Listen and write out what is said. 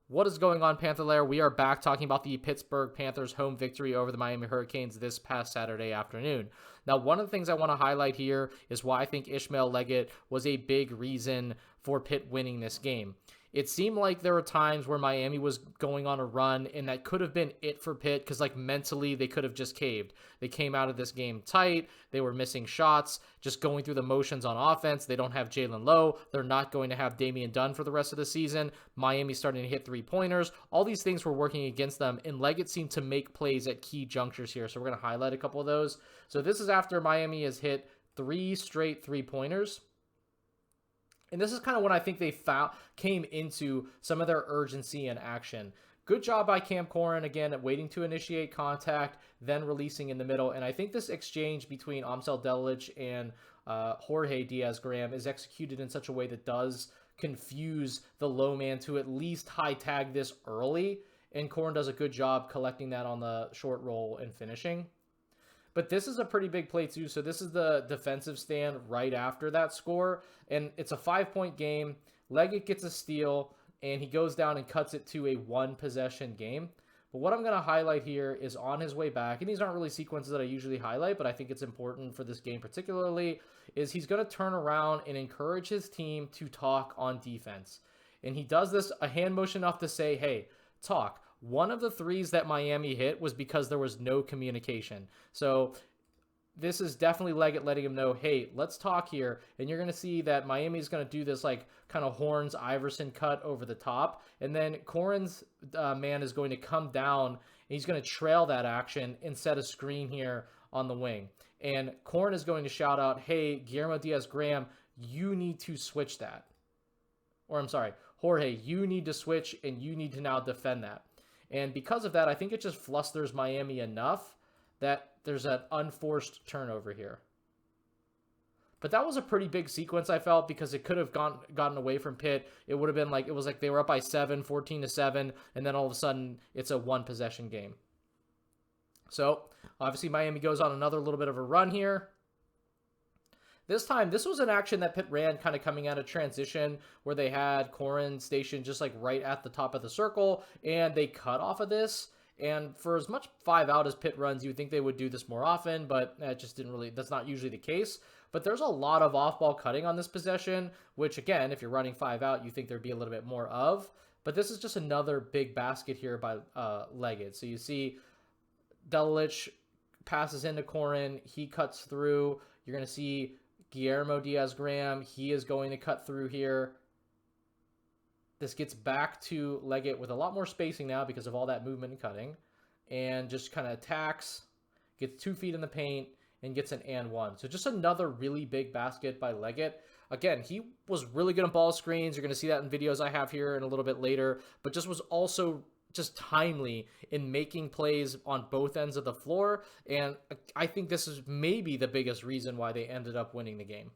What is going on, Panther Lair? We are back talking about the Pittsburgh Panthers' home victory over the Miami Hurricanes this past Saturday afternoon. Now, one of the things I want to highlight here is why I think Ishmael Leggett was a big reason for Pitt winning this game. It seemed like there were times where Miami was going on a run, and that could have been it for Pitt because, mentally, they could have just caved. They came out of this game tight. They were missing shots, just going through the motions on offense. They don't have Jalen Lowe. They're not going to have Damian Dunn for the rest of the season. Miami's starting to hit three-pointers. All these things were working against them, and Leggett seemed to make plays at key junctures here. So we're going to highlight a couple of those. So this is after Miami has hit 3 straight three-pointers. And this is kind of when I think they came into some of their urgency and action. Good job by Cam Corrin, again, at waiting to initiate contact, then releasing in the middle. And I think this exchange between Amsel Delic and Jorge Diaz-Graham is executed in such a way that does confuse the low man to at least high tag this early. And Corrin does a good job collecting that on the short roll and finishing. But this is a pretty big play too. So this is the defensive stand right after that score. And it's a 5-point game. Leggett gets a steal, and he goes down and cuts it to a 1-possession game. But what I'm going to highlight here is on his way back, and these aren't really sequences that I usually highlight, but I think it's important for this game particularly, is he's going to turn around and encourage his team to talk on defense. And he does this, a hand motion enough to say, hey, talk. One of the threes that Miami hit was because there was no communication. So this is definitely Leggett letting him know, hey, let's talk here. And you're going to see that Miami is going to do this kind of Horns Iverson cut over the top. And then Corrin's man is going to come down, and he's going to trail that action and set a screen here on the wing. And Corrin is going to shout out, hey, Guillermo Diaz-Graham, you need to switch that. Or I'm sorry, Jorge, you need to switch, and you need to now defend that. And because of that, I think it just flusters Miami enough that there's an unforced turnover here. But that was a pretty big sequence, I felt, because it could have gotten away from Pitt. It would have been it was like they were up by 14-7, and then all of a sudden it's a 1-possession game. So obviously Miami goes on another little bit of a run here. This time, this was an action that Pitt ran kind of coming out of transition where they had Corrin stationed just right at the top of the circle, and they cut off of this. And for as much 5-out as Pitt runs, you would think they would do this more often, but it just didn't really, that's not usually the case. But there's a lot of off-ball cutting on this possession, which again, if you're running 5-out, you think there'd be a little bit more of. But this is just another big basket here by Leggett. So you see Delic passes into Corrin, he cuts through. You're going to see Guillermo Diaz-Graham, he is going to cut through here. This gets back to Leggett with a lot more spacing now because of all that movement and cutting. And just kind of attacks, gets 2 feet in the paint, and gets an and one. So just another really big basket by Leggett. Again, he was really good on ball screens. You're going to see that in videos I have here and a little bit later. But just was also just timely in making plays on both ends of the floor. And I think this is maybe the biggest reason why they ended up winning the game.